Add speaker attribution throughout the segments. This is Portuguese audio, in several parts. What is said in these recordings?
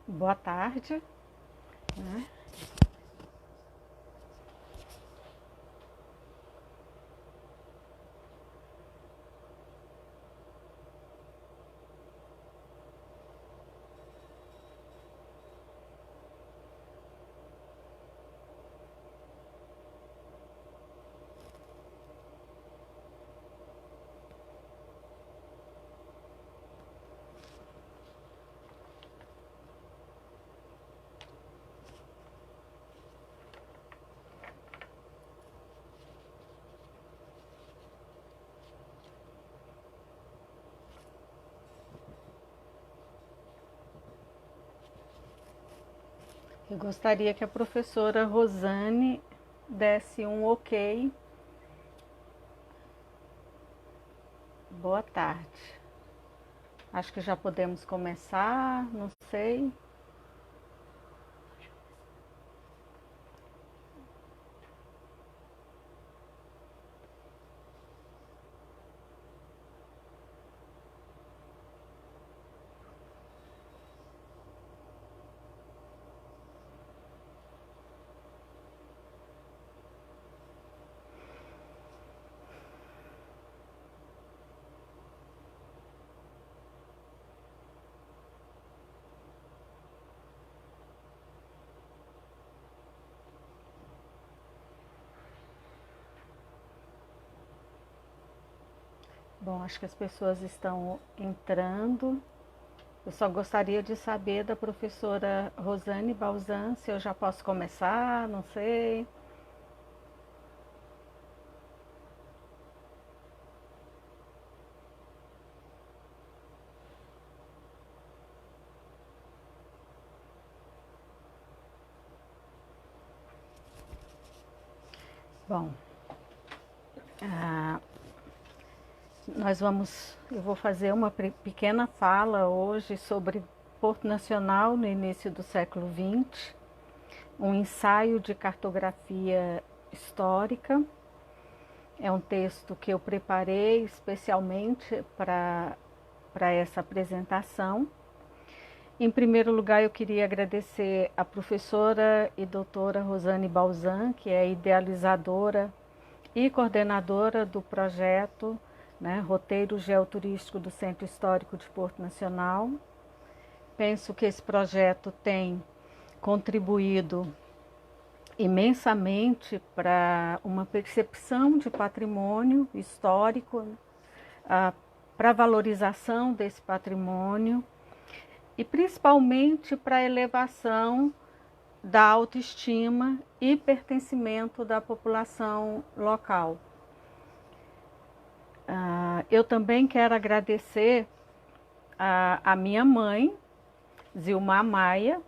Speaker 1: Boa tarde, né? Eu gostaria que a professora Rosane desse um ok. Boa tarde. Acho que já podemos começar, não sei. Bom, acho que as pessoas estão entrando. Eu só gostaria de saber da professora Rosane Balzan se eu já posso começar, não sei. Bom, ah, eu vou fazer uma pequena fala hoje sobre Porto Nacional no início do século XX, um ensaio de cartografia histórica. É um texto que eu preparei especialmente para essa apresentação. Em primeiro lugar, eu queria agradecer a professora e doutora Rosane Balzan, que é idealizadora e coordenadora do projeto, né, Roteiro Geoturístico do Centro Histórico de Porto Nacional. Penso que esse projeto tem contribuído imensamente para uma percepção de patrimônio histórico, para a valorização desse patrimônio e principalmente para a elevação da autoestima e pertencimento da população local. Eu também quero agradecer a minha mãe, Zilmar Maia,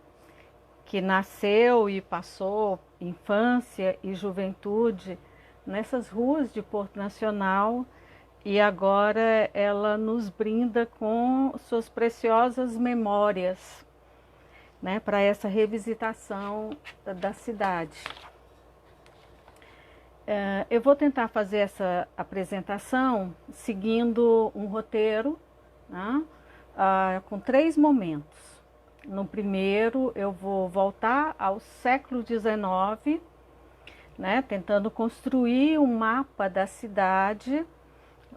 Speaker 1: que nasceu e passou infância e juventude nessas ruas de Porto Nacional e agora ela nos brinda com suas preciosas memórias, né, para essa revisitação da cidade. Eu vou tentar fazer essa apresentação seguindo um roteiro, né, com 3 momentos. No primeiro, eu vou voltar ao século XIX, né, tentando construir um mapa da cidade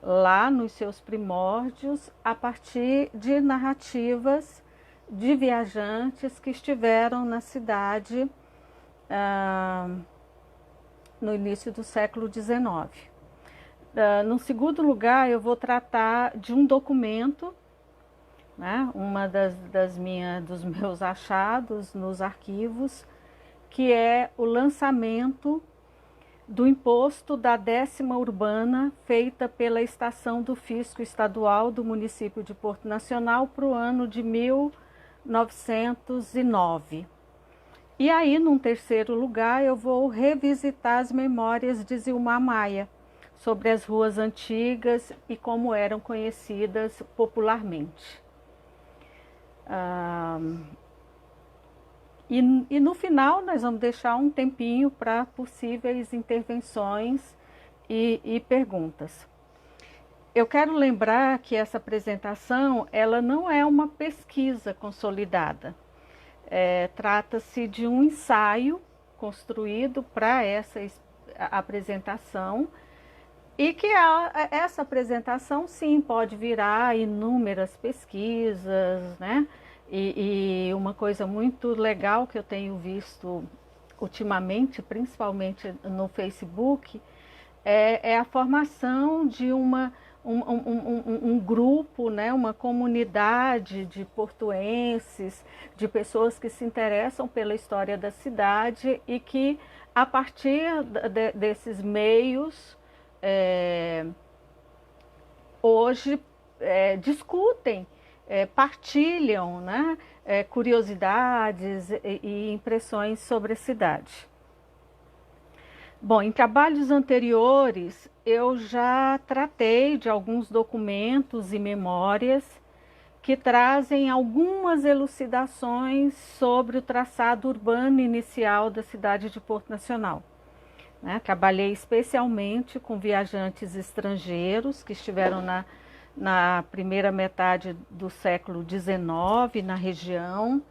Speaker 1: lá nos seus primórdios, a partir de narrativas de viajantes que estiveram na cidade no início do século XIX. No segundo lugar, eu vou tratar de um documento, né, dos meus achados nos arquivos, que é o lançamento do imposto da 10ª urbana feita pela Estação do Fisco Estadual do município de Porto Nacional para o ano de 1909. E aí, num terceiro lugar, eu vou revisitar as memórias de Zilmar Maia sobre as ruas antigas e como eram conhecidas popularmente. E no final nós vamos deixar um tempinho para possíveis intervenções e perguntas. Eu quero lembrar que essa apresentação, ela não é uma pesquisa consolidada. Trata-se de um ensaio construído para essa apresentação e que essa apresentação, sim, pode virar inúmeras pesquisas, né? E uma coisa muito legal que eu tenho visto ultimamente, principalmente no Facebook, é a formação de um grupo, né, uma comunidade de portuenses, de pessoas que se interessam pela história da cidade e que, a partir desses meios, hoje discutem, partilham, né, curiosidades e impressões sobre a cidade. Bom, em trabalhos anteriores eu já tratei de alguns documentos e memórias que trazem algumas elucidações sobre o traçado urbano inicial da cidade de Porto Nacional. Trabalhei especialmente com viajantes estrangeiros que estiveram na primeira metade do século XIX na região.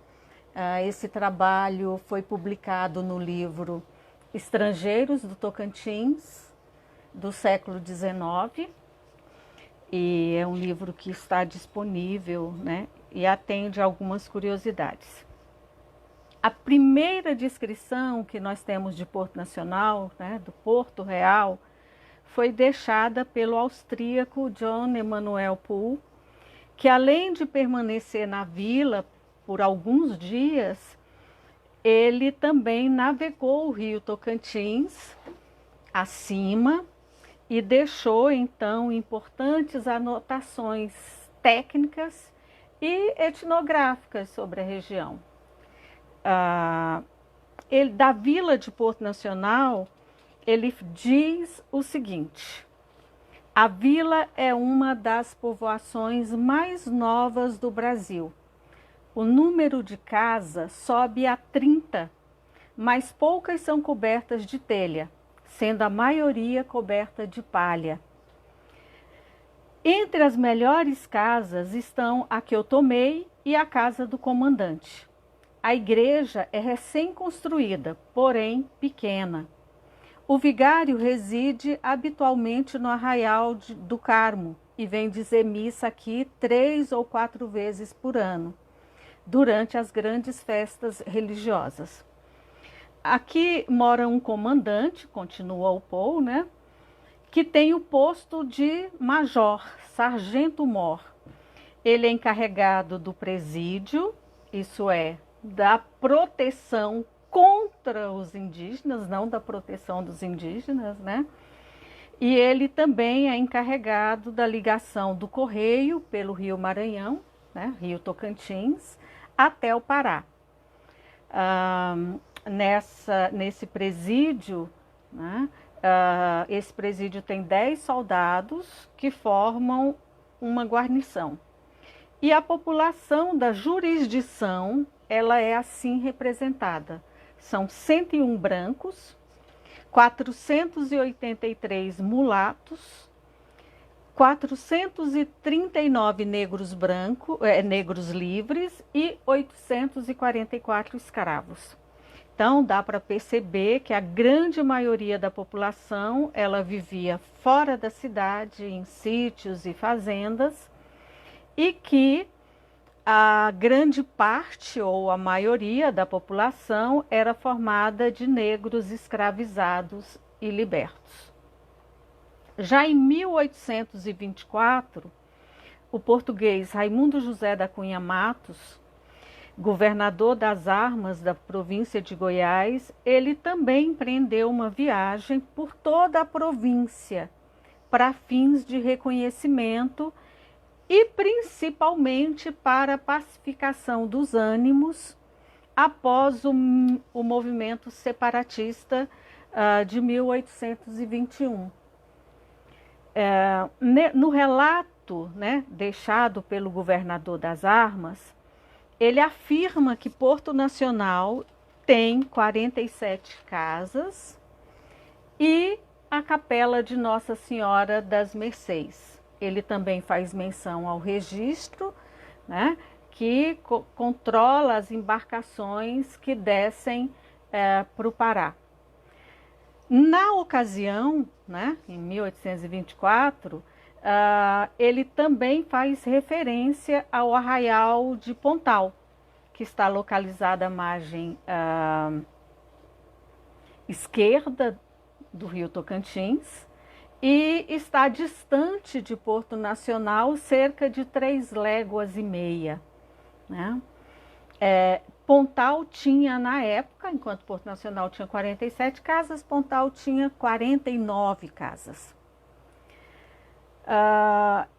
Speaker 1: Esse trabalho foi publicado no livro Estrangeiros do Tocantins, do século XIX, e é um livro que está disponível, né, e atende a algumas curiosidades. A primeira descrição que nós temos de Porto Nacional, né, do Porto Real, foi deixada pelo austríaco John Emanuel Poole, que além de permanecer na vila por alguns dias, ele também navegou o rio Tocantins acima e deixou então importantes anotações técnicas e etnográficas sobre a região. Da vila de Porto Nacional, ele diz o seguinte: a vila é uma das povoações mais novas do Brasil. O número de casas sobe a 30, mas poucas são cobertas de telha, sendo a maioria coberta de palha. Entre as melhores casas estão a que eu tomei e a casa do comandante. A igreja é recém-construída, porém pequena. O vigário reside habitualmente no Arraial do Carmo e vem dizer missa aqui 3 ou 4 vezes por ano, durante as grandes festas religiosas. Aqui mora um comandante, continua o Poole, né, que tem o posto de major, sargento-mor. Ele é encarregado do presídio, isso é, da proteção contra os indígenas, não da proteção dos indígenas, né? E ele também é encarregado da ligação do correio pelo Rio Maranhão, né, Rio Tocantins, até o Pará. Nesse presídio, né, esse presídio tem 10 soldados que formam uma guarnição. E a população da jurisdição, ela é assim representada. São 101 brancos, 483 mulatos, 439 negros negros livres e 844 escravos. Então dá para perceber que a grande maioria da população ela vivia fora da cidade, em sítios e fazendas, e que a grande parte ou a maioria da população era formada de negros escravizados e libertos. Já em 1824, o português Raimundo José da Cunha Matos, governador das armas da província de Goiás, ele também empreendeu uma viagem por toda a província para fins de reconhecimento e principalmente para a pacificação dos ânimos após o movimento separatista de 1821. No relato, né, deixado pelo governador das armas, ele afirma que Porto Nacional tem 47 casas e a capela de Nossa Senhora das Mercês. ele também faz menção ao registro, né, que controla as embarcações que descem para o Pará. Na ocasião, né, em 1824, ele também faz referência ao arraial de Pontal, que está localizado à margem esquerda do rio Tocantins e está distante de Porto Nacional cerca de 3,5 léguas, né? Pontal tinha na época, enquanto Porto Nacional tinha 47 casas, Pontal tinha 49 casas.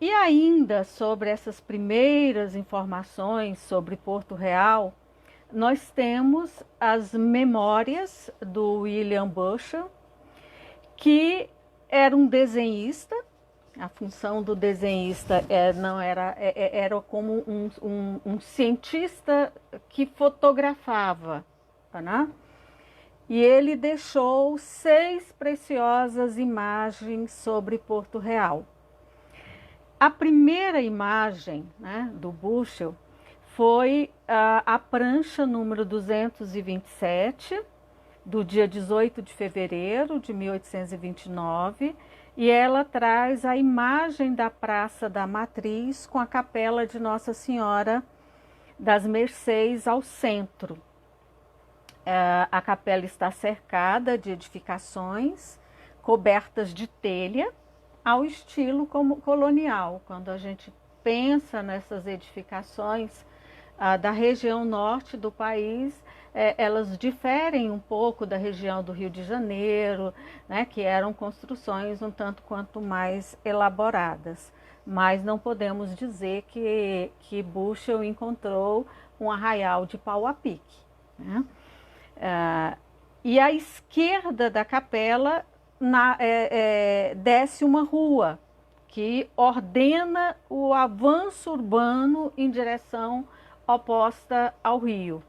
Speaker 1: E ainda sobre essas primeiras informações sobre Porto Real, nós temos as memórias do William Bushell, que era um desenhista. A função do desenhista era como um cientista que fotografava, né? E ele deixou 6 preciosas imagens sobre Porto Real. A primeira imagem, né, do Bushell foi a prancha número 227, do dia 18 de fevereiro de 1829, e ela traz a imagem da Praça da Matriz com a capela de Nossa Senhora das Mercês ao centro. A capela está cercada de edificações cobertas de telha ao estilo colonial. Quando a gente pensa nessas edificações da região norte do país, elas diferem um pouco da região do Rio de Janeiro, né, que eram construções um tanto quanto mais elaboradas. Mas não podemos dizer que Bushell encontrou um arraial de pau a pique, né? E à esquerda da capela desce uma rua que ordena o avanço urbano em direção oposta ao rio.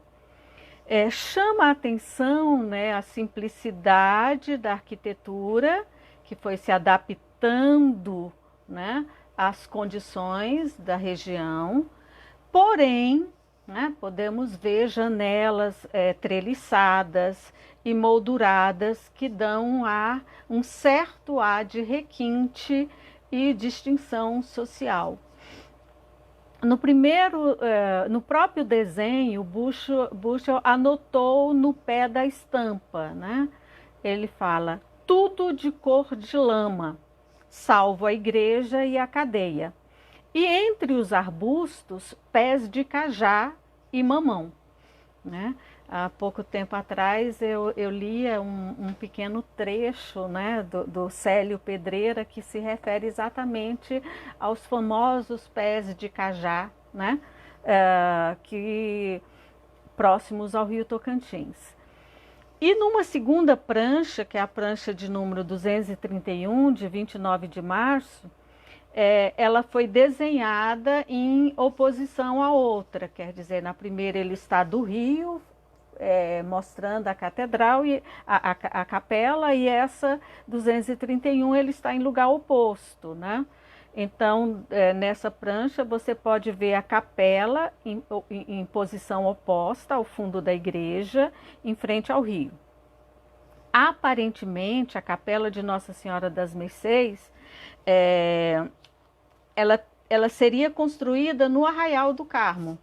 Speaker 1: Chama a atenção, né, a simplicidade da arquitetura, que foi se adaptando, né, às condições da região, porém, né, podemos ver janelas treliçadas e molduradas que dão um certo ar de requinte e distinção social. No próprio desenho, Bushell anotou no pé da estampa, né? Ele fala: tudo de cor de lama, salvo a igreja e a cadeia. E entre os arbustos, pés de cajá e mamão, né? Há pouco tempo atrás eu lia um pequeno trecho, né, do Célio Pedreira, que se refere exatamente aos famosos pés de cajá, né, próximos ao rio Tocantins. E numa segunda prancha, que é a prancha de número 231, de 29 de março, ela foi desenhada em oposição à outra, quer dizer, na primeira ele está do rio, mostrando a catedral e a capela, e essa 231 ele está em lugar oposto, né? Então, nessa prancha você pode ver a capela em posição oposta ao fundo da igreja, em frente ao rio. Aparentemente, a capela de Nossa Senhora das Mercês, ela seria construída no Arraial do Carmo.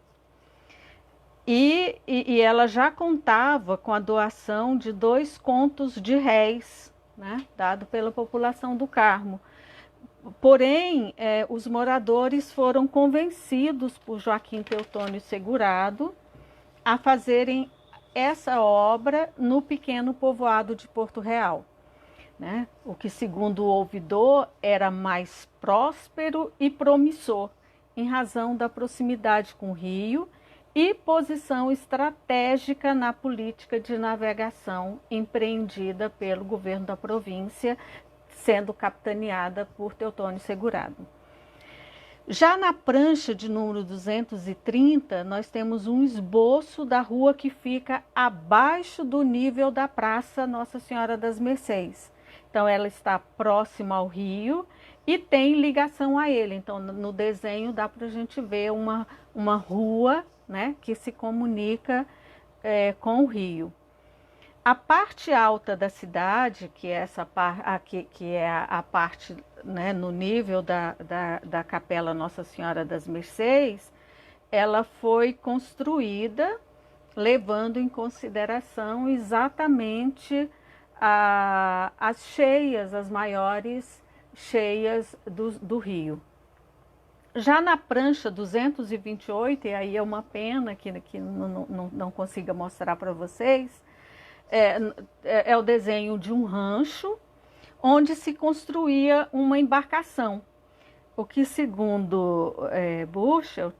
Speaker 1: E ela já contava com a doação de 2 contos de réis, né, dado pela população do Carmo. Porém, os moradores foram convencidos por Joaquim Teutônio Segurado a fazerem essa obra no pequeno povoado de Porto Real, né? O que, segundo o ouvidor, era mais próspero e promissor, em razão da proximidade com o rio e posição estratégica na política de navegação empreendida pelo governo da província, sendo capitaneada por Teutônio Segurado. Já na prancha de número 230, nós temos um esboço da rua que fica abaixo do nível da Praça Nossa Senhora das Mercês. Então, ela está próxima ao rio e tem ligação a ele. Então, no desenho dá para a gente ver uma rua, né, que se comunica com o rio. A parte alta da cidade, que é essa aqui, que é a parte, né, no nível da Capela Nossa Senhora das Mercês, ela foi construída levando em consideração exatamente as cheias, as maiores cheias do rio. Já na prancha 228, e aí é uma pena que não consiga mostrar para vocês, é o desenho de um rancho onde se construía uma embarcação. O que, segundo Burchell,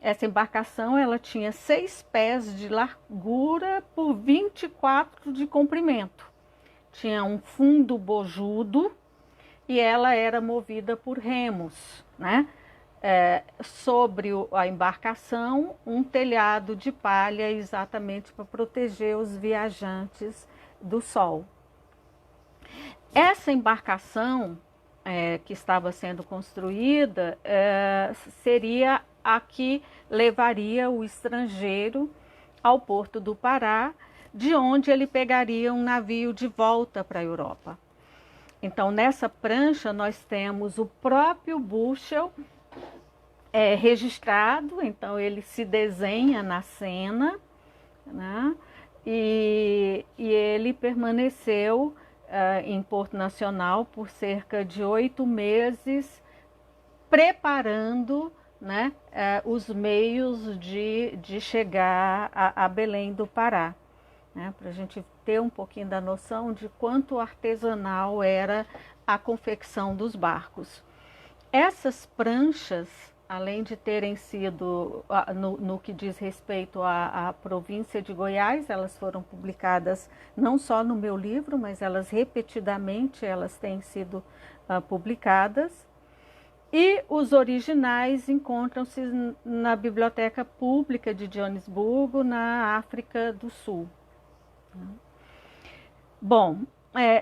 Speaker 1: essa embarcação ela tinha 6 pés de largura por 24 de comprimento. Tinha um fundo bojudo e ela era movida por remos, né? Sobre a embarcação, um telhado de palha exatamente para proteger os viajantes do sol. Essa embarcação que estava sendo construída seria a que levaria o estrangeiro ao porto do Pará, de onde ele pegaria um navio de volta para a Europa. Então, nessa prancha, nós temos o próprio Burchell registrado, então ele se desenha na cena, né? E ele permaneceu em Porto Nacional por cerca de 8 meses, preparando, né, os meios de chegar a Belém do Pará, né, para a gente ter um pouquinho da noção de quanto artesanal era a confecção dos barcos. Essas pranchas, além de terem sido, no que diz respeito à província de Goiás, elas foram publicadas não só no meu livro, mas elas repetidamente têm sido publicadas. E os originais encontram-se na Biblioteca Pública de Joanesburgo, na África do Sul. Bom,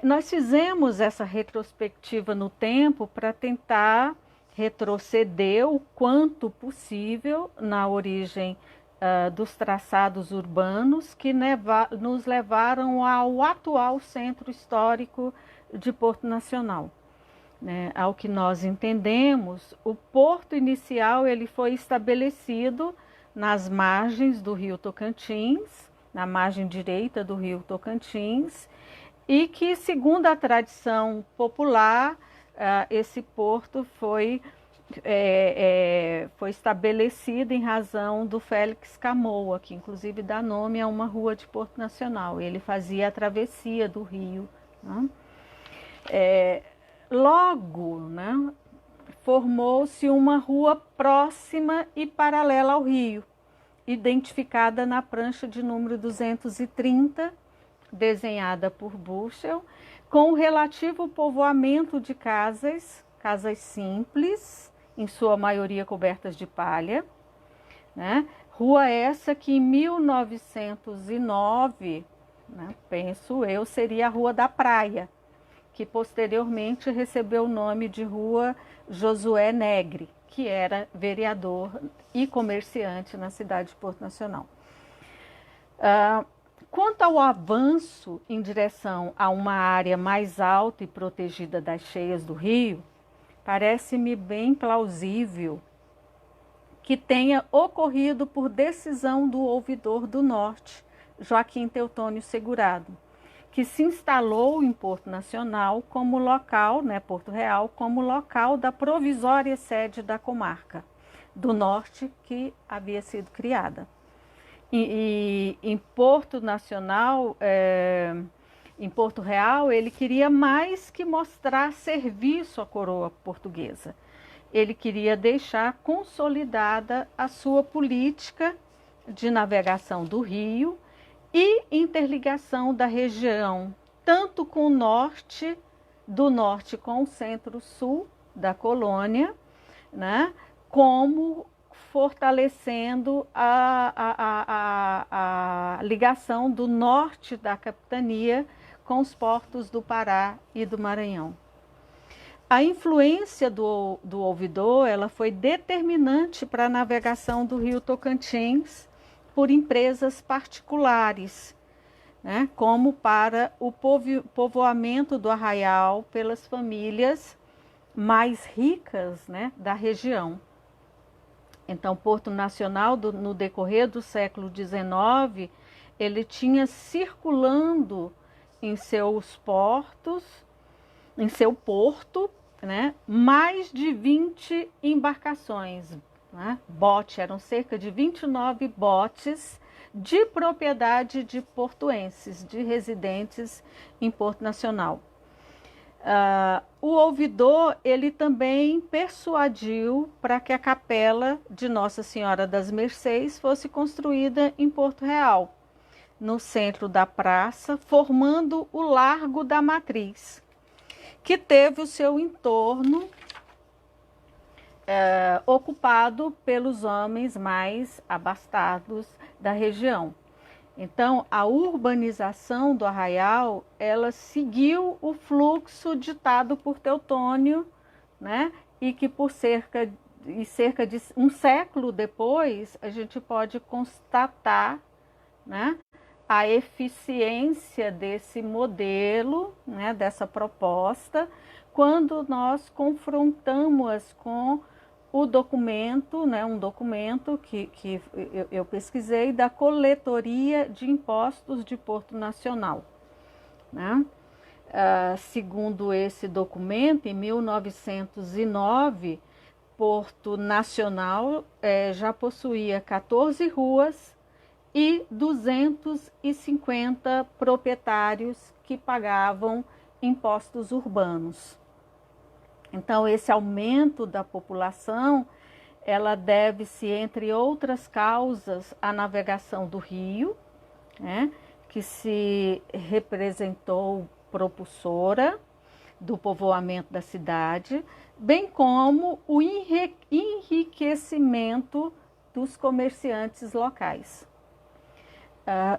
Speaker 1: nós fizemos essa retrospectiva no tempo para tentar retroceder o quanto possível na origem dos traçados urbanos que nos levaram ao atual centro histórico de Porto Nacional. Né? Ao que nós entendemos, o porto inicial ele foi estabelecido nas margens do rio Tocantins, na margem direita do rio Tocantins, e que, segundo a tradição popular, esse porto foi estabelecido em razão do Félix Camoa, que inclusive dá nome a uma rua de Porto Nacional. Ele fazia a travessia do rio, né? Logo, né, formou-se uma rua próxima e paralela ao rio, identificada na prancha de número 230, desenhada por Burchell, com o relativo povoamento de casas simples, em sua maioria cobertas de palha, né? Rua essa que em 1909, né, penso eu, seria a Rua da Praia, que posteriormente recebeu o nome de Rua Josué Negre, que era vereador e comerciante na cidade de Porto Nacional. Quanto ao avanço em direção a uma área mais alta e protegida das cheias do rio, parece-me bem plausível que tenha ocorrido por decisão do ouvidor do Norte, Joaquim Teutônio Segurado, que se instalou em Porto Nacional como local, né, Porto Real, como local da provisória sede da comarca do Norte que havia sido criada. E em Porto Nacional, em Porto Real, ele queria mais que mostrar serviço à coroa portuguesa. Ele queria deixar consolidada a sua política de navegação do rio e interligação da região, tanto com o norte, do norte com o centro-sul da colônia, né, como fortalecendo a ligação do norte da capitania com os portos do Pará e do Maranhão. A influência do ouvidor, ela foi determinante para a navegação do rio Tocantins por empresas particulares, né, como para o povoamento do arraial pelas famílias mais ricas, né, da região. Então, Porto Nacional, no decorrer do século XIX, ele tinha circulando em seus portos, em seu porto, né, mais de 20 embarcações, né, eram cerca de 29 botes de propriedade de portuenses, de residentes em Porto Nacional. O ouvidor, ele também persuadiu para que a capela de Nossa Senhora das Mercês fosse construída em Porto Real, no centro da praça, formando o Largo da Matriz, que teve o seu entorno ocupado pelos homens mais abastados da região. Então, a urbanização do arraial, ela seguiu o fluxo ditado por Teutônio, né? E que por cerca de um século depois, a gente pode constatar, né, a eficiência desse modelo, né, dessa proposta, quando nós confrontamos com o documento, né, um documento que eu pesquisei da Coletoria de Impostos de Porto Nacional, né? Segundo esse documento, em 1909, Porto Nacional já possuía 14 ruas e 250 proprietários que pagavam impostos urbanos. Então, esse aumento da população, ela deve-se, entre outras causas, à navegação do rio, né, que se representou propulsora do povoamento da cidade, bem como o enriquecimento dos comerciantes locais.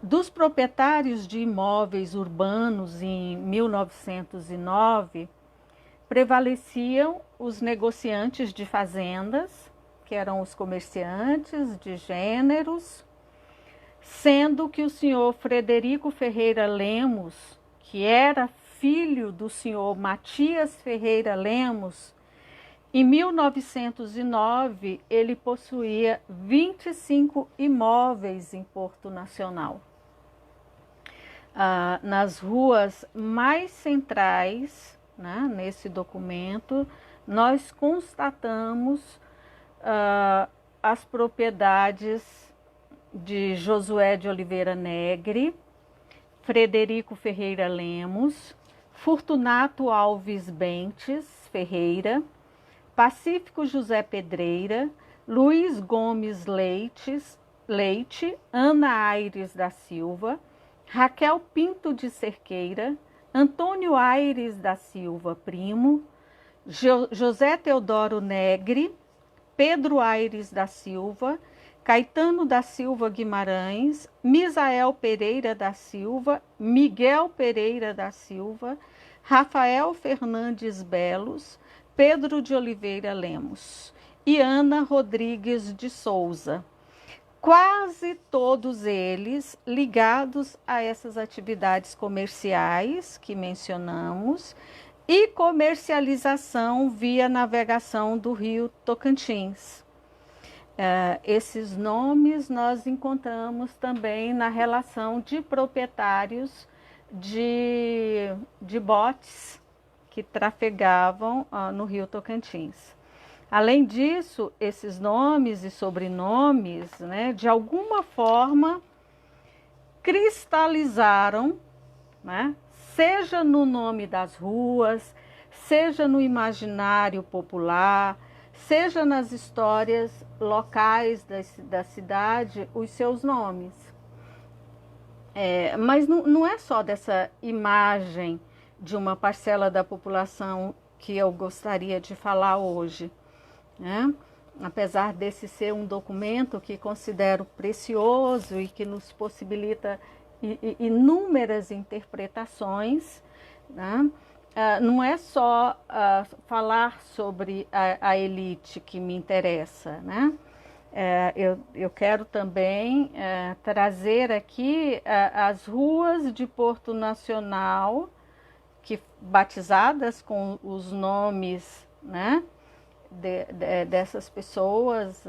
Speaker 1: Dos proprietários de imóveis urbanos em 1909, prevaleciam os negociantes de fazendas, que eram os comerciantes de gêneros, sendo que o senhor Frederico Ferreira Lemos, que era filho do senhor Matias Ferreira Lemos, em 1909 ele possuía 25 imóveis em Porto Nacional. Nas ruas mais centrais, né, nesse documento, nós constatamos as propriedades de Josué de Oliveira Negre, Frederico Ferreira Lemos, Fortunato Alves Bentes Ferreira, Pacífico José Pedreira, Luiz Gomes Leite, Ana Aires da Silva, Raquel Pinto de Cerqueira, Antônio Aires da Silva Primo, José Teodoro Negre, Pedro Aires da Silva, Caetano da Silva Guimarães, Misael Pereira da Silva, Miguel Pereira da Silva, Rafael Fernandes Belos, Pedro de Oliveira Lemos e Ana Rodrigues de Souza. Quase todos eles ligados a essas atividades comerciais que mencionamos e comercialização via navegação do rio Tocantins. Esses nomes nós encontramos também na relação de proprietários de botes que trafegavam no rio Tocantins. Além disso, esses nomes e sobrenomes, né, de alguma forma cristalizaram, né, seja no nome das ruas, seja no imaginário popular, seja nas histórias locais da cidade, os seus nomes. Mas não é só dessa imagem de uma parcela da população que eu gostaria de falar hoje, né? Apesar desse ser um documento que considero precioso e que nos possibilita inúmeras interpretações, né? não é só falar sobre a elite que me interessa, né? Eu quero também trazer aqui as ruas de Porto Nacional, que batizadas com os nomes, né, dessas pessoas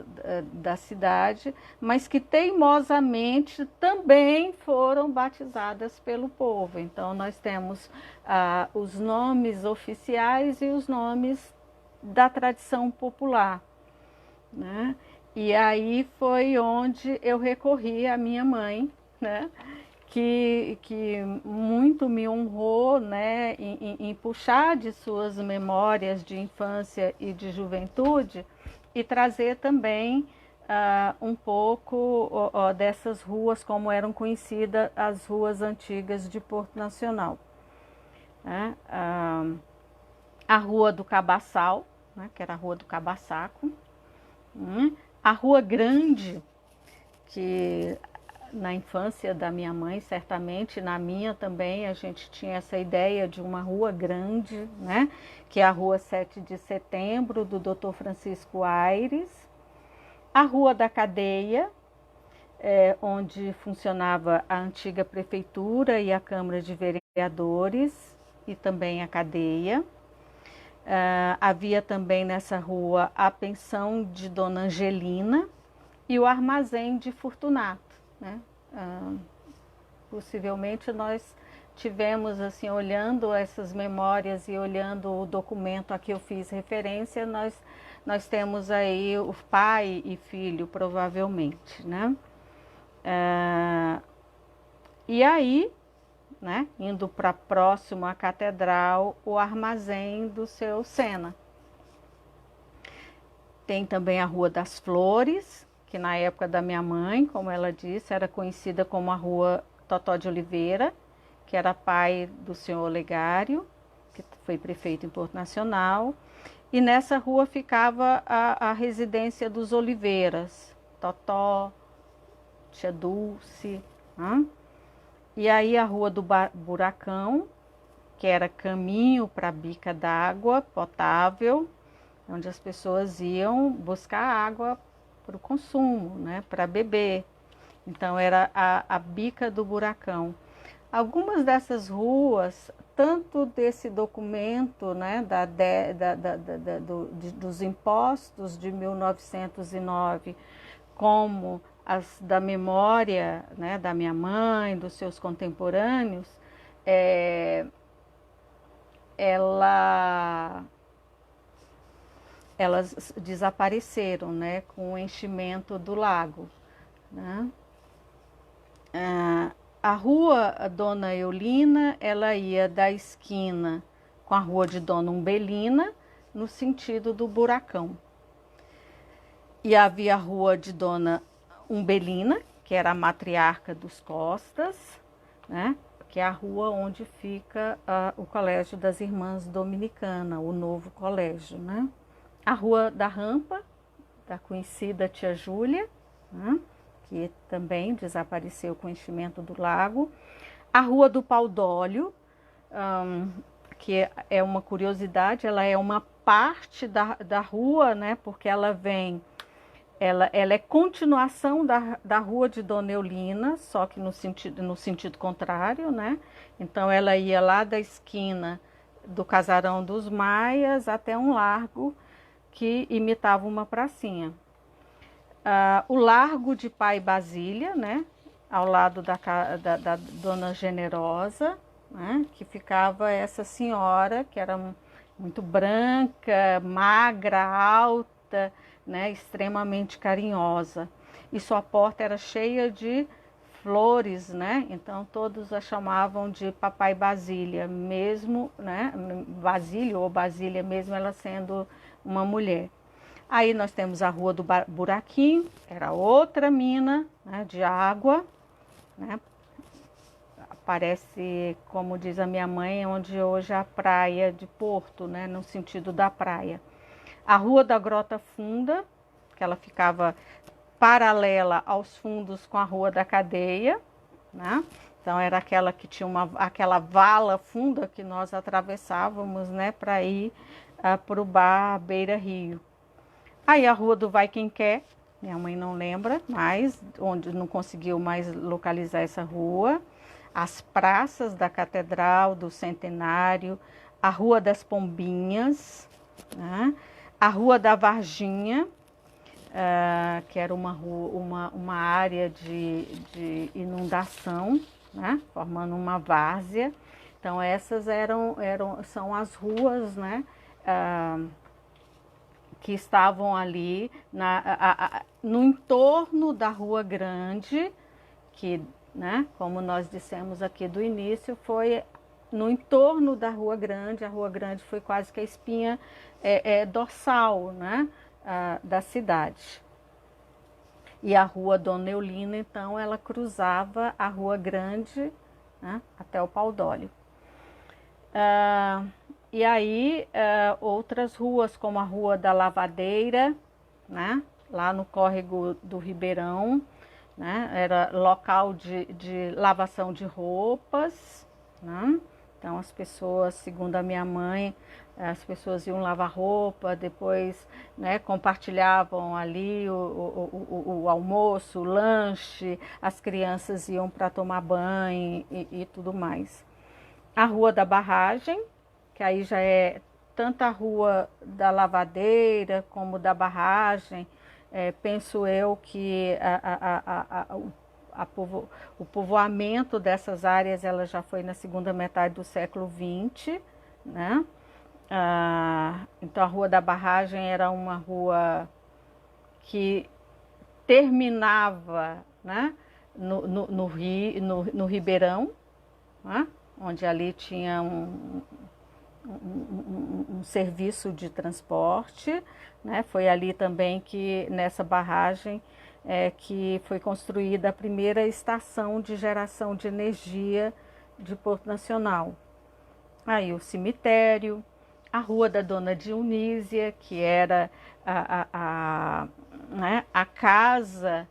Speaker 1: da cidade, mas que teimosamente também foram batizadas pelo povo. Então nós temos os nomes oficiais e os nomes da tradição popular, né? E aí foi onde eu recorri à minha mãe, né? Que muito me honrou, né, em puxar de suas memórias de infância e de juventude e trazer também um pouco dessas ruas, como eram conhecidas as ruas antigas de Porto Nacional, né? A Rua do Cabaçal, né, que era a Rua do Cabaçaco, a Rua Grande, que na infância da minha mãe, certamente, na minha também, a gente tinha essa ideia de uma rua grande, né? Que é a Rua 7 de Setembro, do Dr. Francisco Aires. A Rua da Cadeia, onde funcionava a antiga prefeitura e a Câmara de Vereadores, e também a cadeia. Havia também nessa rua a pensão de Dona Angelina e o armazém de Fortunato, né? Possivelmente nós tivemos, assim, olhando essas memórias e olhando o documento a que eu fiz referência, nós temos aí o pai e filho, provavelmente, né? E aí, né, indo para próximo à catedral, o armazém do seu Sena. Tem também a Rua das Flores, que na época da minha mãe, como ela disse, era conhecida como a Rua Totó de Oliveira, que era pai do senhor Olegário, que foi prefeito em Porto Nacional. E nessa rua ficava a residência dos Oliveiras, Totó, tia Dulce. E aí a Rua do Buracão, que era caminho para a bica d'água potável, onde as pessoas iam buscar água para o consumo, né, para beber. Então era a bica do buracão. Algumas dessas ruas, tanto desse documento, né, dos impostos de 1909, como as da memória, né, da minha mãe, dos seus contemporâneos, elas desapareceram, né, com o enchimento do lago, né? A Rua Dona Eulina, ela ia da esquina com a Rua de Dona Umbelina, no sentido do Buracão. E havia a Rua de Dona Umbelina, que era a matriarca dos Costas, né? Que é a rua onde fica o Colégio das Irmãs Dominicanas, o novo colégio, né? A Rua da Rampa, da conhecida tia Júlia, né, que também desapareceu com o enchimento do lago. A Rua do Pau d'Óleo, que é uma curiosidade, ela é uma parte da rua, né, porque ela é continuação da Rua de Dona Eulina, só que no sentido contrário, né? Então ela ia lá da esquina do Casarão dos Maias até um largo que imitava uma pracinha. O Largo de Pai Basília, né, ao lado da Dona Generosa, né, que ficava essa senhora, que era muito branca, magra, alta, né, extremamente carinhosa. E sua porta era cheia de flores, né? Então todos a chamavam de Papai Basília, mesmo, né, Basílio ou Basília, mesmo ela sendo uma mulher. Aí nós temos a Rua do Buraquinho, era outra mina, né, de água, né? Parece, como diz a minha mãe, onde hoje é a praia de Porto, né, no sentido da praia. A Rua da Grota Funda, que ela ficava paralela aos fundos com a Rua da Cadeia, né? Então era aquela que tinha aquela vala funda que nós atravessávamos, né, para ir para o bar Beira Rio. Aí a Rua do Vai Quem Quer, minha mãe não lembra mais, onde não conseguiu mais localizar essa rua. As praças da Catedral, do Centenário, a Rua das Pombinhas, né? A Rua da Varginha, que era uma área de inundação, né? Formando uma várzea. Então essas são as ruas, né? Que estavam ali no entorno da Rua Grande, que, né, como nós dissemos aqui do início, foi no entorno da Rua Grande. A Rua Grande foi quase que a espinha dorsal, né, da cidade. E a Rua Dona Eulina, então, ela cruzava a Rua Grande, né, até o Paudólio. E aí outras ruas, como a Rua da Lavadeira, né, lá no córrego do Ribeirão, né, era local de lavação de roupas, né? Então as pessoas, segundo a minha mãe, as pessoas iam lavar roupa, depois, né, compartilhavam ali o almoço, o lanche, as crianças iam para tomar banho e tudo mais. A Rua da Barragem, que aí já é tanto a Rua da Lavadeira como da Barragem. Penso eu que o povoamento dessas áreas ela já foi na segunda metade do século XX, né? Então a Rua da Barragem era uma rua que terminava, né, no Ribeirão, né? Onde ali tinha um serviço de transporte, né? Foi ali também que, nessa barragem, que foi construída a primeira estação de geração de energia de Porto Nacional. Aí o cemitério, a Rua da Dona Dionísia, que era né, a casa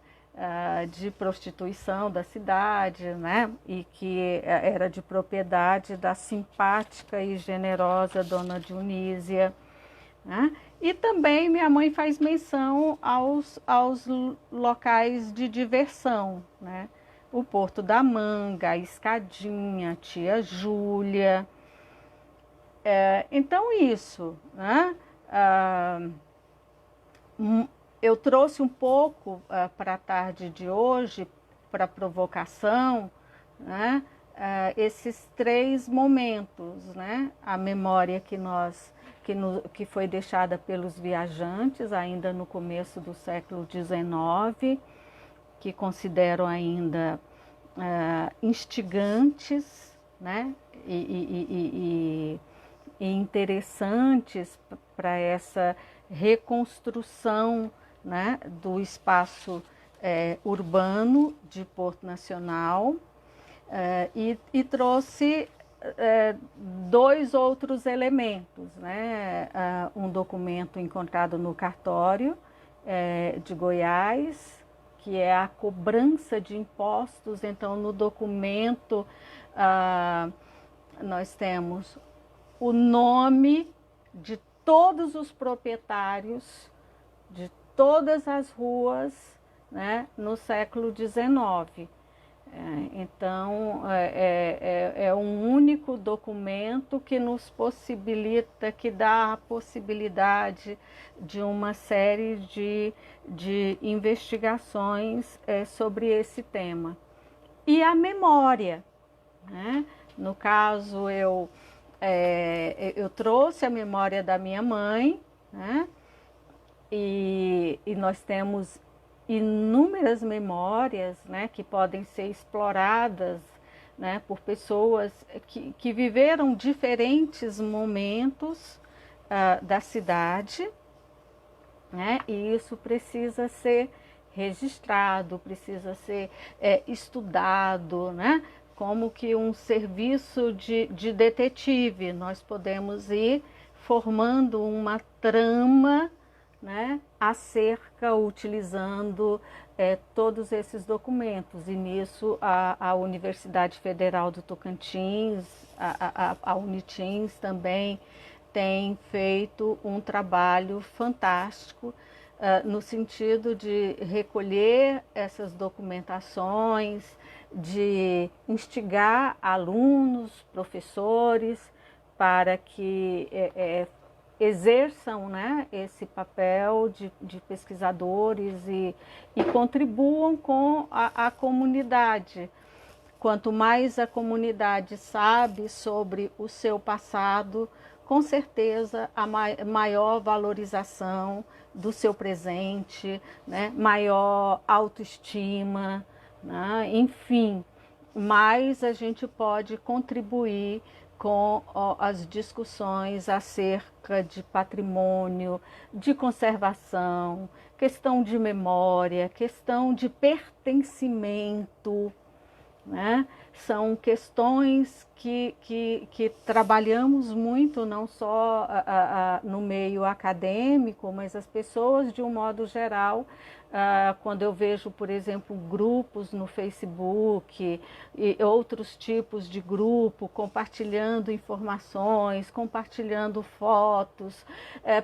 Speaker 1: de prostituição da cidade, né? E que era de propriedade da simpática e generosa Dona Dionísia, né? E também minha mãe faz menção aos locais de diversão, né? O Porto da Manga, a Escadinha, a Tia Júlia. Então isso, né? Eu trouxe um pouco para a tarde de hoje, para provocação, né, esses três momentos, né? A memória que foi deixada pelos viajantes ainda no começo do século XIX, que considero ainda instigantes, né, e interessantes para essa reconstrução, né, do espaço urbano de Porto Nacional, e trouxe dois outros elementos, né? Um documento encontrado no cartório de Goiás, que é a cobrança de impostos. Então, no documento nós temos o nome de todos os proprietários de todas as ruas, né, no século XIX. Então, é um único documento que nos possibilita, que dá a possibilidade de uma série de investigações sobre esse tema. E a memória, né? No caso, eu trouxe a memória da minha mãe, né? E nós temos inúmeras memórias, né, que podem ser exploradas, né, por pessoas que viveram diferentes momentos da cidade, né, e isso precisa ser registrado, precisa ser estudado, né, como que um serviço de detetive. Nós podemos ir formando uma trama, né, utilizando todos esses documentos. E nisso a Universidade Federal do Tocantins, a Unitins também tem feito um trabalho fantástico no sentido de recolher essas documentações, de instigar alunos, professores, para que exerçam, né, esse papel de pesquisadores e contribuam com a comunidade. Quanto mais a comunidade sabe sobre o seu passado, com certeza a maior valorização do seu presente, né, maior autoestima, né, enfim, mais a gente pode contribuir com as discussões acerca de patrimônio, de conservação, questão de memória, questão de pertencimento, né? São questões que trabalhamos muito, não só no meio acadêmico, mas as pessoas de um modo geral. Quando eu vejo, por exemplo, grupos no Facebook e outros tipos de grupo compartilhando informações, compartilhando fotos,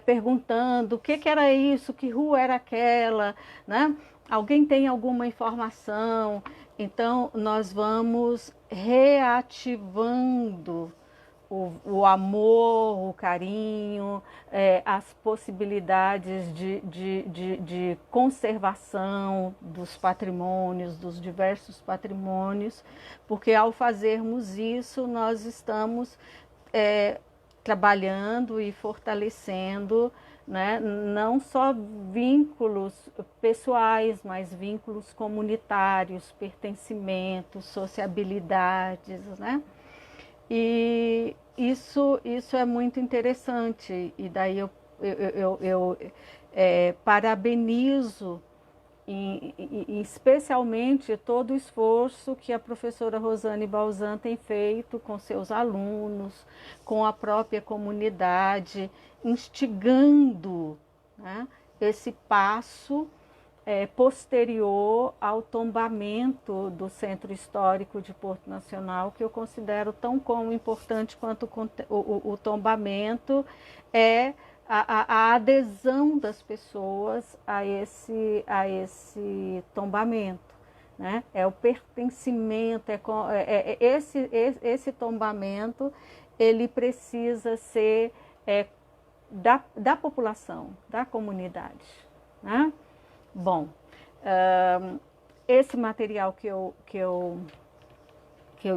Speaker 1: perguntando o que era isso, que rua era aquela, né? Alguém tem alguma informação? Então, nós vamos reativando o amor, o carinho, as possibilidades de conservação dos patrimônios, dos diversos patrimônios, porque ao fazermos isso, nós estamos trabalhando e fortalecendo, né, não só vínculos pessoais, mas vínculos comunitários, pertencimentos, sociabilidades, né? E isso é muito interessante. E daí eu parabenizo especialmente todo o esforço que a professora Rosane Balzan tem feito com seus alunos, com a própria comunidade, instigando, né, esse passo posterior ao tombamento do Centro Histórico de Porto Nacional, que eu considero tão importante quanto o tombamento é a adesão das pessoas a esse tombamento, né? É o pertencimento, esse tombamento, ele precisa ser da população, da comunidade, né? Bom, esse material que eu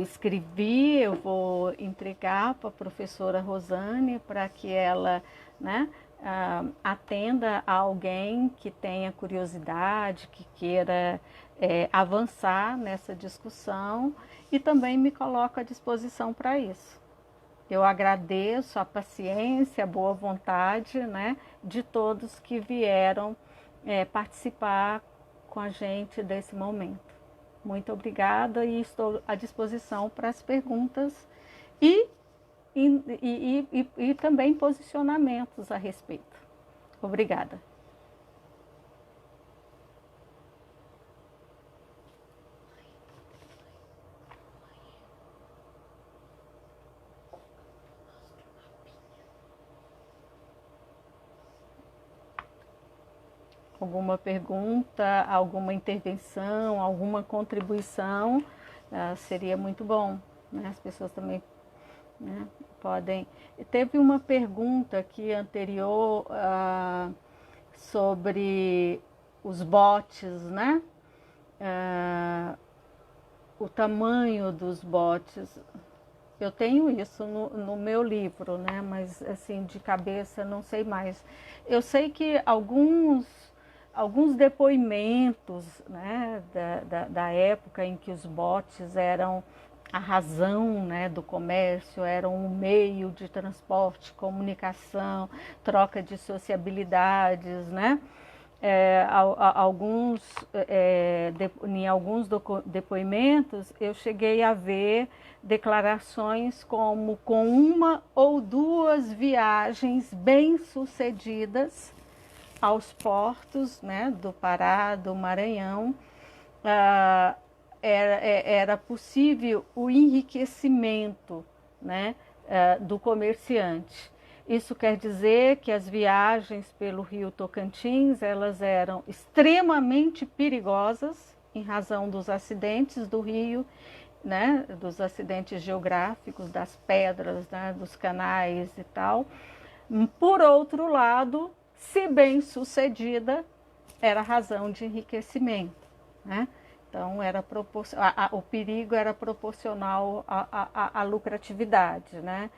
Speaker 1: escrevi, eu vou entregar para a professora Rosane para que ela, né, atenda a alguém que tenha curiosidade, que queira avançar nessa discussão, e também me coloco à disposição para isso. Eu agradeço a paciência, a boa vontade, né, de todos que vieram participar com a gente desse momento. Muito obrigada e estou à disposição para as perguntas e também posicionamentos a respeito. Obrigada. Alguma pergunta, alguma intervenção, alguma contribuição, seria muito bom, né? As pessoas também, né, podem... Teve uma pergunta aqui anterior sobre os botes, né? O tamanho dos botes. Eu tenho isso no meu livro, né? Mas assim, de cabeça não sei mais. Eu sei que alguns depoimentos, né, da época em que os botes eram a razão, né, do comércio, eram um meio de transporte, comunicação, troca de sociabilidades, né? Em alguns depoimentos eu cheguei a ver declarações como: com uma ou duas viagens bem-sucedidas, aos portos, né, do Pará, do Maranhão, ah, era possível o enriquecimento, né, do comerciante. Isso quer dizer que as viagens pelo Rio Tocantins, elas eram extremamente perigosas em razão dos acidentes do rio, né, dos acidentes geográficos, das pedras, né, dos canais e tal. Por outro lado, se bem sucedida, era razão de enriquecimento, né? Então, o perigo era proporcional à lucratividade, né?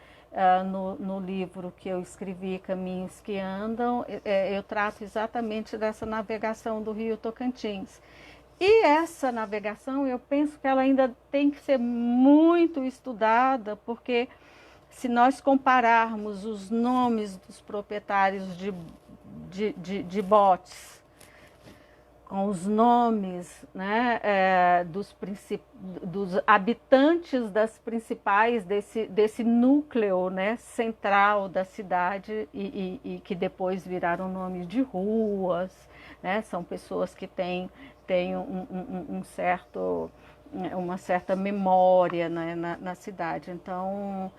Speaker 1: No livro que eu escrevi, Caminhos que Andam, eu trato exatamente dessa navegação do Rio Tocantins. E essa navegação, eu penso que ela ainda tem que ser muito estudada, porque se nós compararmos os nomes dos proprietários de botes com os nomes, né, dos habitantes das principais, desse núcleo, né, central da cidade e que depois viraram nomes de ruas, né, são pessoas que têm uma certa memória, né, na cidade. Então,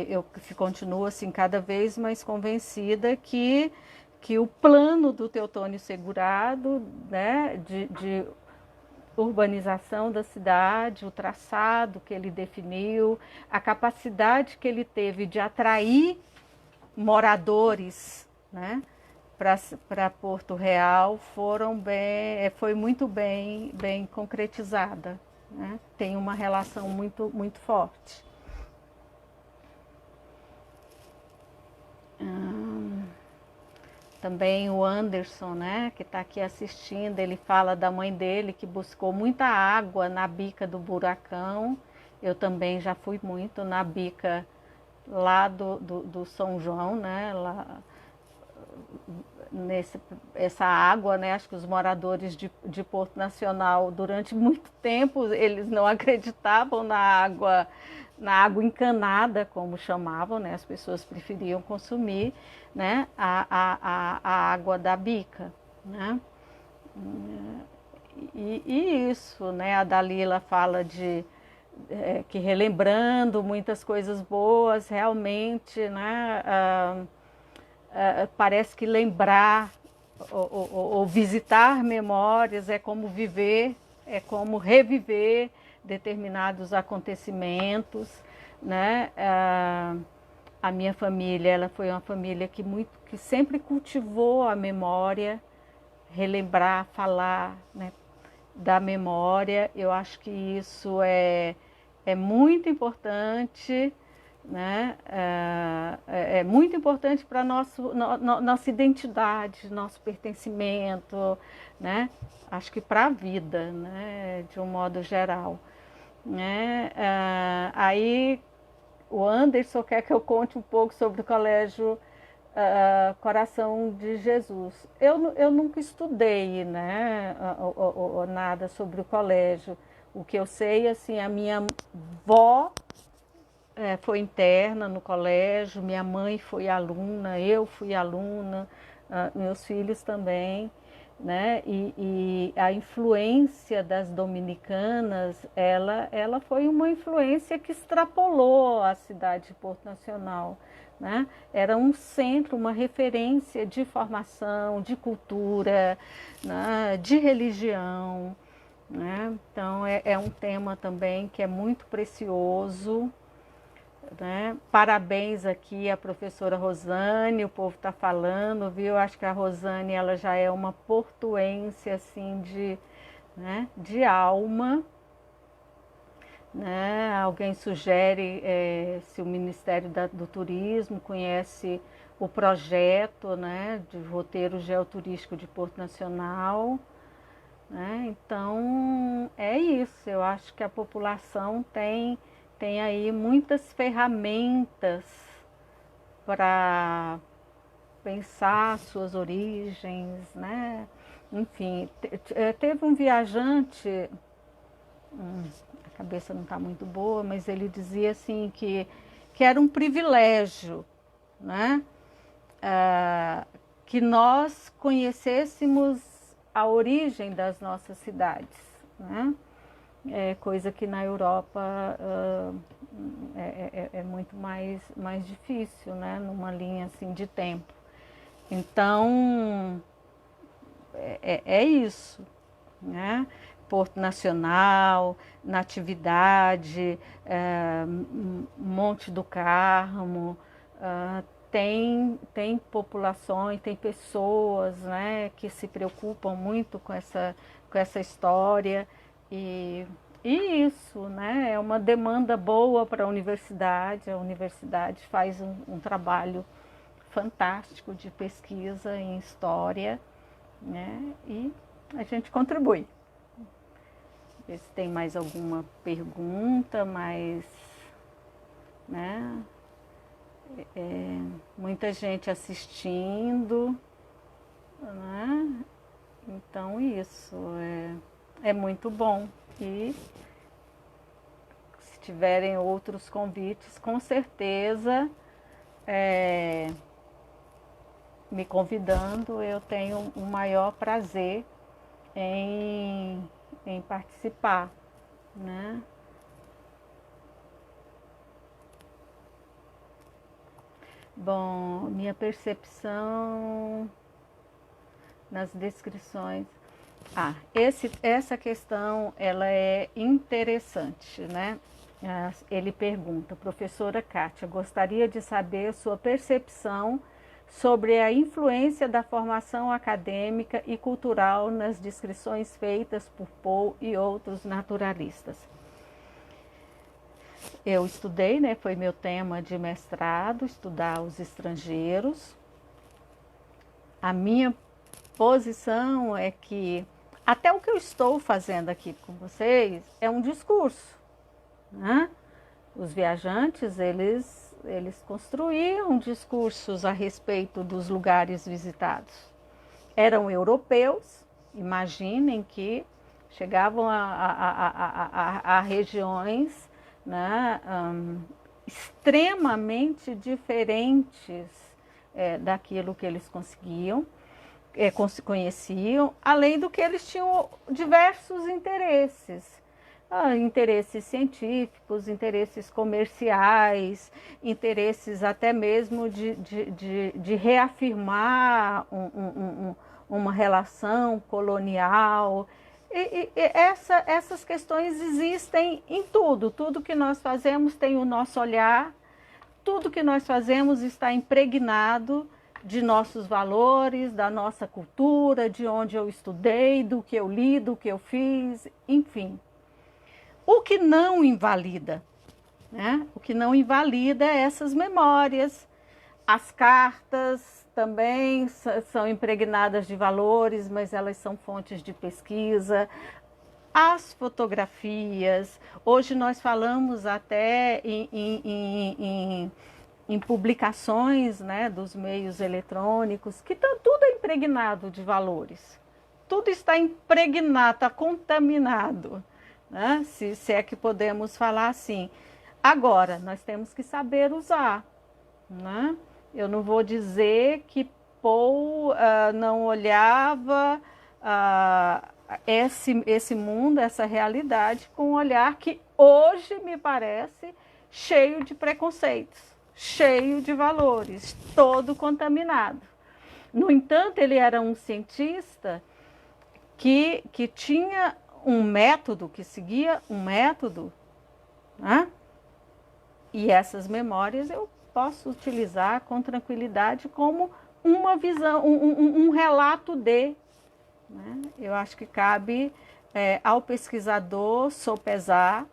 Speaker 1: eu continuo assim, cada vez mais convencida que o plano do Teotônio Segurado, né, de urbanização da cidade, o traçado que ele definiu, a capacidade que ele teve de atrair moradores, né, para Porto Real, foi muito bem concretizada, né? Tem uma relação muito forte. Também o Anderson, né, que está aqui assistindo, ele fala da mãe dele que buscou muita água na bica do Buracão. Eu também já fui muito na bica lá do São João, né, lá, essa água, né, acho que os moradores de Porto Nacional, durante muito tempo, eles não acreditavam na água encanada, como chamavam, né, as pessoas preferiam consumir, né, a água da bica, né. E isso, né, a Dalila fala que relembrando muitas coisas boas, realmente, né, parece que lembrar ou visitar memórias é como viver, é como reviver determinados acontecimentos, né? A minha família, ela foi uma família que sempre cultivou a memória, relembrar, falar, né, da memória. Eu acho que isso é muito importante, né? É muito importante para nossa identidade, nosso pertencimento, né? Acho que para a vida, né? De um modo geral, né? Aí o Anderson quer que eu conte um pouco sobre o colégio Coração de Jesus. Eu nunca estudei, né, nada sobre o colégio. O que eu sei, assim, a minha avó foi interna no colégio, minha mãe foi aluna, eu fui aluna, meus filhos também, né? E a influência das dominicanas, ela foi uma influência que extrapolou a cidade de Porto Nacional, né? Era um centro, uma referência de formação, de cultura, né? De religião, né? Então é um tema também que é muito precioso, né? Parabéns aqui à professora Rosane, o povo está falando, viu? Acho que a Rosane ela já é uma portuense assim né, de alma, né? Alguém sugere se o Ministério do Turismo conhece o projeto, né, de roteiro geoturístico de Porto Nacional, né? Então é isso, eu acho que a população tem aí muitas ferramentas para pensar suas origens, né? Enfim, teve um viajante, a cabeça não está muito boa, mas ele dizia assim que era um privilégio, né? que nós conhecêssemos a origem das nossas cidades, né? Coisa que na Europa é muito mais difícil, né? Numa linha assim de tempo. Então, é isso, né? Porto Nacional, Natividade, Monte do Carmo, tem populações, tem pessoas, né, que se preocupam muito com essa história e isso, né, é uma demanda boa para a universidade faz um trabalho fantástico de pesquisa em história, né, e a gente contribui. Ver se tem mais alguma pergunta, mas, né, muita gente assistindo, né? Então isso é muito bom. E se tiverem outros convites, com certeza, me convidando, eu tenho o maior prazer em participar, né? Bom, minha percepção nas descrições. Essa questão ela é interessante, né? Ele pergunta, professora Kátia, gostaria de saber sua percepção sobre a influência da formação acadêmica e cultural nas descrições feitas por Poe e outros naturalistas. Eu estudei, né, foi meu tema de mestrado, estudar os estrangeiros. A minha posição é que até o que eu estou fazendo aqui com vocês é um discurso, né? Os viajantes, eles construíam discursos a respeito dos lugares visitados. Eram europeus, imaginem que chegavam a regiões, né, extremamente diferentes daquilo que eles conheciam, além do que eles tinham diversos interesses. Interesses científicos, interesses comerciais, interesses até mesmo de reafirmar uma relação colonial. Essas questões existem em tudo que nós fazemos tem o nosso olhar, tudo que nós fazemos está impregnado de nossos valores, da nossa cultura, de onde eu estudei, do que eu li, do que eu fiz, enfim. O que não invalida, né? O que não invalida é essas memórias. As cartas também são impregnadas de valores, mas elas são fontes de pesquisa. As fotografias, hoje nós falamos até em publicações, né, dos meios eletrônicos, que tudo é impregnado de valores. Tudo está impregnado, está contaminado. Né? Se é que podemos falar assim. Agora, nós temos que saber usar. Né? Eu não vou dizer que Poe não olhava esse mundo, essa realidade, com um olhar que hoje me parece cheio de preconceitos, cheio de valores, todo contaminado. No entanto, ele era um cientista que tinha um método, que seguia um método, né? E essas memórias eu posso utilizar com tranquilidade como uma visão, um relato de. Né? Eu acho que cabe ao pesquisador sopesar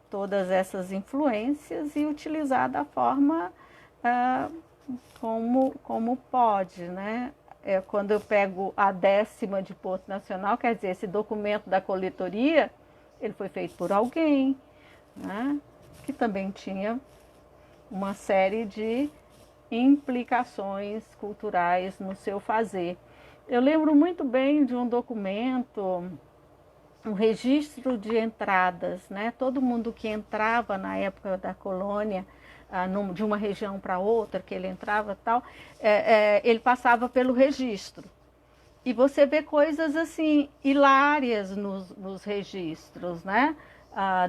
Speaker 1: todas essas influências e utilizar da forma como pode, né? Quando eu pego a 10ª de Porto Nacional, quer dizer, esse documento da coletoria, ele foi feito por alguém, né, que também tinha uma série de implicações culturais no seu fazer. Eu lembro muito bem de um documento, um registro de entradas, né? Todo mundo que entrava na época da colônia de uma região para outra, que ele entrava tal, ele passava pelo registro. E você vê coisas assim, hilárias nos registros, né?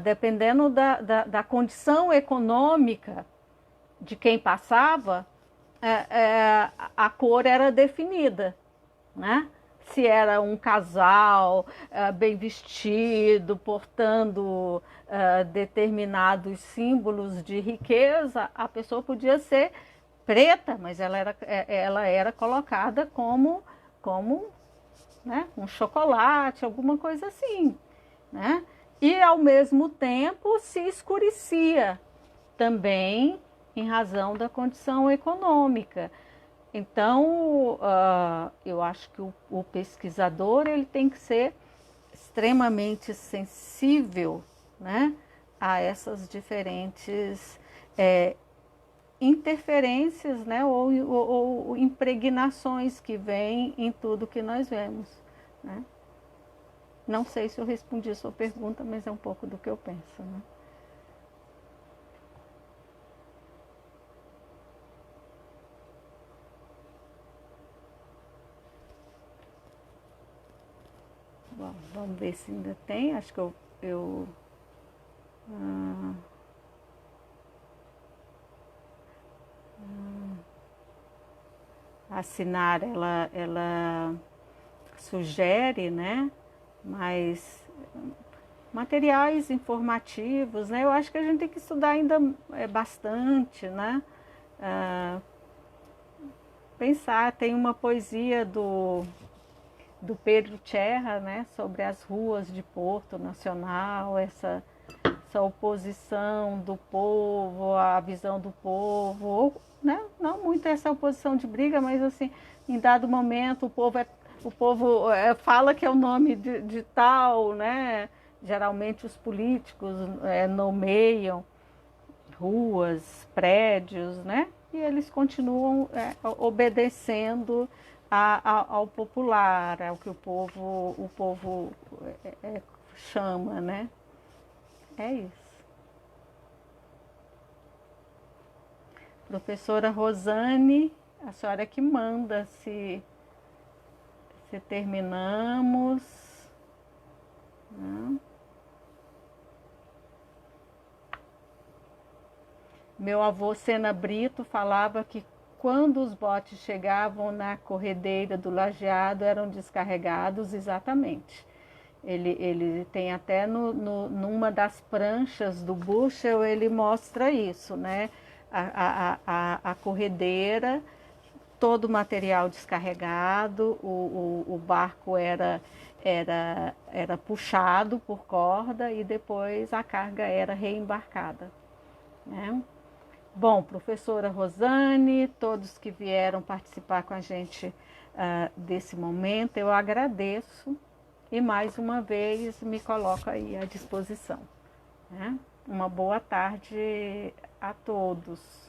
Speaker 1: Dependendo da condição econômica de quem passava, a cor era definida, né? Se era um casal bem vestido, portando determinados símbolos de riqueza, a pessoa podia ser preta, mas ela era colocada como né, um chocolate, alguma coisa assim, né? E ao mesmo tempo se escurecia também em razão da condição econômica. Então, eu acho que o pesquisador ele tem que ser extremamente sensível, né, a essas diferentes interferências, né, ou impregnações que vêm em tudo que nós vemos, né? Não sei se eu respondi a sua pergunta, mas é um pouco do que eu penso, né? Bom, vamos ver se ainda tem. Acho que eu assinar, ela sugere, né? Mas materiais informativos, né? Eu acho que a gente tem que estudar ainda bastante, né? Pensar, tem uma poesia do Pedro Tcherra, né? Sobre as ruas de Porto Nacional, essa oposição do povo, a visão do povo, ou, né? Não muito essa oposição de briga, mas assim, em dado momento o povo fala que é o nome de tal, né? Geralmente os políticos nomeiam ruas, prédios, né? E eles continuam obedecendo ao popular, ao que o povo chama, né? É isso. Professora Rosane, a senhora que manda se terminamos. Né? Meu avô Sena Brito falava que quando os botes chegavam na corredeira do lajeado eram descarregados exatamente. Ele tem até numa das pranchas do Bushel, ele mostra isso, né? A corredeira, todo o material descarregado, o barco era puxado por corda e depois a carga era reembarcada, né? Bom, professora Rosane, todos que vieram participar com a gente desse momento, eu agradeço e mais uma vez me coloco aí à disposição, né? Uma boa tarde a todos.